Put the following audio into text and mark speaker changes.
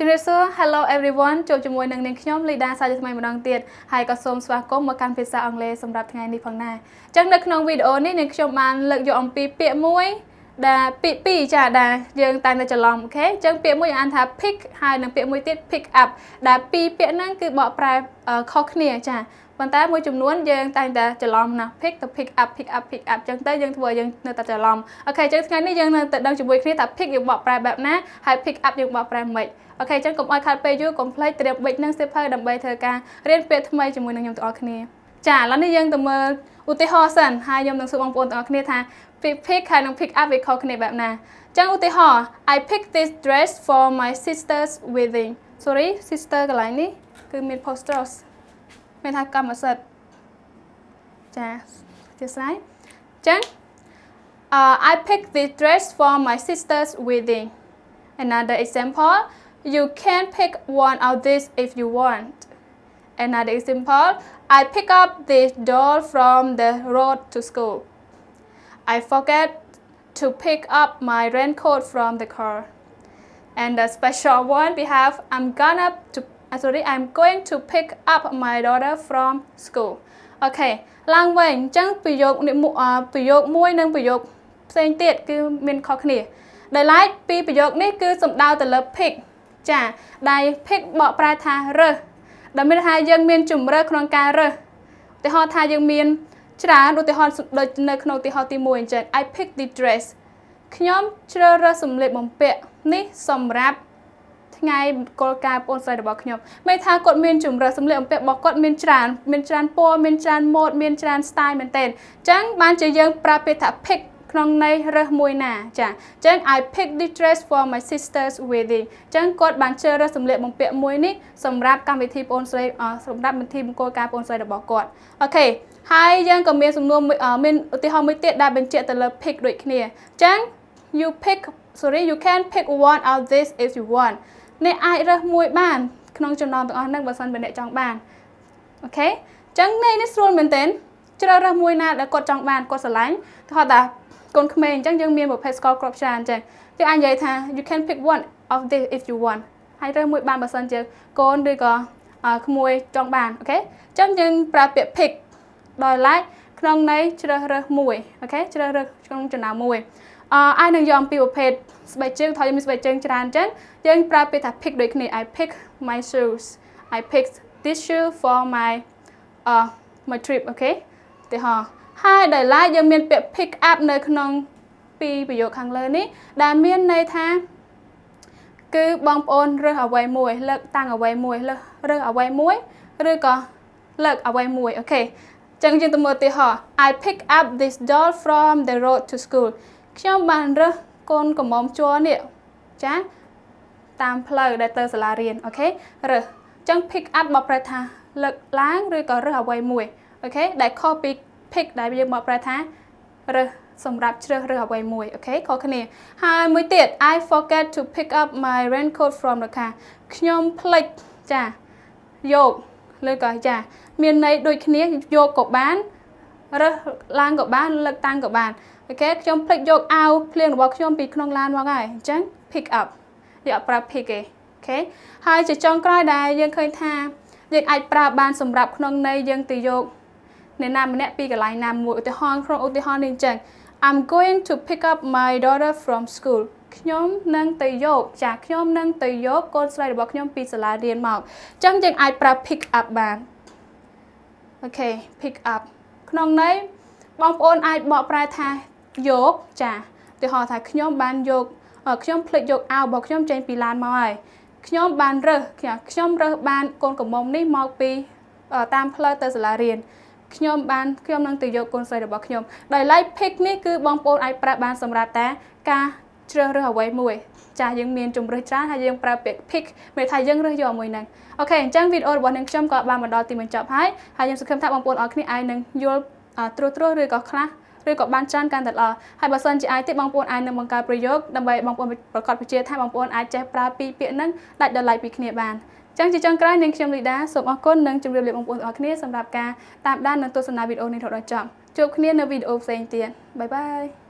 Speaker 1: Hello everyone ជួបជាមួយនឹងនាងខ្ញុំ Lyda សាជាថ្មីម្ដងទៀតហើយក៏សូមស្វាគមន៍មកកាន់ភាសាអង់គ្លេសសម្រាប់ថ្ងៃនេះផងដែរអញ្ចឹងនៅក្នុងវីដេអូនេះនាងខ្ញុំបានលើកយកអំពីពាក្យមួយដែលពាក្យពីរចាដែលយើងតែងតែច្រឡំអូខេអញ្ចឹងពាក្យមួយអានថា pick ហើយនិងពាក្យមួយទៀត pick up ដែលពីរពាក្យហ្នឹងគឺបកប្រែខុសគ្នាចាប៉ុន្តែមួយចំនួនយើងតែងតែច្រឡំណា pick ទៅ pick up អញ្ចឹងទៅយើងធ្វើយើងនៅតែច្រឡំអូខេអញ្ចឹងថ្ងៃនេះយើងនៅតែដឹងជាមួយគ្នាថា pick យើងបកប្រែបែបណាហើយ pick up យើងបកប្រែមិនអូខេអញ្ចឹងកុំឲ្យខាត់ពេលយូរកុំភ្លេចត្រៀមប៊ិចនិងសៀវភៅដើម្បីធ្វើការរៀនពាក្យថ្មីជាមួយនឹងខ្ញុំទាំងអស់គ្នាចាឥឡូវនេះយើងទៅមើលឧទាហរណ៍សិនហើយខ្ញុំនឹងសួរបងប្អូនទាំងអស់គ្នាថា pick ហើយនិង pick up វាខុសគ្នាបែបណាអញ្ចឹងឧទាហរណ៍ I picked this dress for my sister's wedding sorry sister កន្លែងនេះគឺមាន apostrophe មានថាកម្មសិទ្ធិចាអធិស្ឋានអញ្ចឹង I picked this dress for my sister's wedding Another example, you can pick one of these if you want. Another example, I pick up this doll from the road to school. I forget to pick up my raincoat from the car. And the special one we have, I'm going to pick up my daughter from school. Okay, ឡើងវិញអញ្ចឹងប្រយោគមួយនិងប្រយោគផ្សេងទៀតគឺមានខុសគ្នាដែលឡែកពីប្រយោគនេះគឺសំដៅទៅលើ pick ចាដែល pick បកប្រែថារើសដែលមានថាយើងមានជំរើសក្នុងការរើសឧទាហរណ៍ថាយើងមានច្រើនឧទាហរណ៍ដូចនៅក្នុងឧទាហរណ៍ទី1អញ្ចឹង I pick the dress ខ្ញុំជ្រើសរើសសម្លៀកបំពាក់នេះសម្រាប់ថ្ងៃមង្គលការបងស្រីរបស់ខ្ញុំមិនថាគាត់មានជំរើសសម្លៀកបំពាក់របស់គាត់មានច្រើនពណ៌មានច្រើន mode មានច្រើន style មែនទែនអញ្ចឹងបានជាយើងប្រើពាក្យថា pickក្នុងន័យរើសមួយណាចាអញ្ចឹង I picked the dress for my sister's wedding អញ្ចឹងគាត់បានជ្រើសរើសសម្លៀកបំពាក់មួយនេះសម្រាប់កម្មវិធីបងស្រីសម្រាប់ពិធីមង្គលការបងស្រីរបស់គាត់អូខេហើយយើងក៏មានសំណួរមានឧទាហរណ៍មួយទៀតដែលបញ្ជាក់ទៅលើ pick ដូចគ្នាអញ្ចឹង you can pick one of this if you want អ្នកអាចរើសមួយបានក្នុងចំណោមទាំងអស់ហ្នឹងបើសិនបើអ្នកចង់បានអូខេអញ្ចឹងនេះស្រួលមែនទែនជ្រើសរើសមួយណាដែលគាត់ចង់បានគាត់ស្រឡាញ់គេហៅថាកូនក្មេងអញ្ចឹងយើងមានប្រភេទស្ករគ្រាប់ច្រើនអញ្ចឹងយើងអាចនិយាយថា you can pick one of this if you want ហើយរើសមួយបានបើសិនជាកូនឬក៏ក្មួយចង់បានអូខេអញ្ចឹងយើងប្រើពាក្យ pick ដោយឡែកក្នុងន័យជ្រើសរើសមួយអូខេជ្រើសរើសក្នុងចំណោមមួយអាចនឹងយកអំពីប្រភេទស្បែកជើងថាយើងមានស្បែកជើងច្រើនអញ្ចឹងយើងប្រើពាក្យថា pick ដូចគ្នា I pick my shoes I picked this shoe for my trip អូខេទីហោហើយដោយឡែកយើងមានពាក្យ pick up នៅក្នុងពីរប្រយោគខាងលើនេះដែលមានន័យថាគឺបងប្អូនរើសអ្វីមួយលើកតាំងអ្វីមួយរើសអ្វីមួយឬក៏លើកអ្វីមួយអូខេអញ្ចឹងយើងទៅមើលឧទាហរណ៍ I pick up this doll from the road to school ខ្ញុំបានរើសកូនកំមុំជ័រនេះចាតាមផ្លូវដែលទៅសាលារៀនអូខេរើសអញ្ចឹង pick up បកប្រែថាលើកឡើងឬក៏រើសអ្វីមួយអូខេដែលខុសពី pick ដែលយើងបកប្រែថារើសសម្រាប់ជ្រើសរើសអ្វីមួយអូខេខុសគ្នាហើយមួយទៀត I forget to pick up my raincoat from the car ខ្ញុំភ្លេចចាយកឬក៏ចាមានន័យដូចគ្នាយកក៏បានរើសឡើងក៏បានលើកតាំងក៏បានអូខេខ្ញុំភ្លេចយកអាវភ្លៀងរបស់ខ្ញុំពីក្នុងឡានមកហើយអញ្ចឹង pick up យើងអត់ប្រើ pick ទេអូខេហើយជាចុងក្រោយដែលយើងឃើញថាយើងអាចប្រើបានសម្រាប់ក្នុងន័យយើងទៅយកអ្នកណាម្នាក់ពីកន្លែងណាមួយឧទាហរណ៍ក្នុងឧទាហរណ៍នេះអញ្ចឹង I'm going to pick up my daughter from school ខ្ញុំនឹងទៅយកខ្ញុំនឹងទៅយកកូនស្រីរបស់ខ្ញុំពីសាលារៀនមកអញ្ចឹងយើងអាចប្រើ pick up បានអូខេ pick up ក្នុងន័យបងប្អូនអាចបកប្រែថាយកឧទាហរណ៍ថាខ្ញុំបានយកខ្ញុំភ្លេចយកអាវរបស់ខ្ញុំចេញពីឡានមកហើយខ្ញុំបានរើសខ្ញុំរើសបានកូនកំមុំនេះមកពីតាមផ្លូវទៅសាលារៀនខ្ញុំនឹងទៅយកកូនស្រីរបស់ខ្ញុំដោយឡែក pick នេះគឺបងប្អូនអាចប្រើបានសម្រាប់តែការជ្រើសរើសអ្វីមួយយើងមានជំរើសច្រើនហើយយើងប្រើពាក្យ pick មានថាយើងរើសយកមួយហ្នឹងអូខេអញ្ចឹងវីដេអូរបស់នាងខ្ញុំក៏បានមកដល់ទីបញ្ចប់ហើយខ្ញុំសង្ឃឹមថាបងប្អូនអរគ្នាអាចនឹងយល់ត្រួសឬក៏ខ្លះឬក៏បានច្រើនកាន់តែល្អហើយបើសិនជាអាចទេបងប្អូនអាចនឹងបង្កើតប្រយោគដើម្បីបងប្អូនប្រកបវិជ្ជាថាបងប្អូនអាចចេះប្រើពីរពាក្យហ្នឹងដាច់ដោយឡែកពីគ្នាបានចឹងជាចុងក្រោយនាងខ្ញុំ Lyda សូមអរគុណនិងជម្រាបលាបងប្អូនទាំងអស់គ្នាសម្រាប់ការតាមដាននិងទស្សនាវីដេអូនេះរហូតដល់ចប់ជួបគ្នានៅវីដេអូផ្សេងទៀតបាយបាយ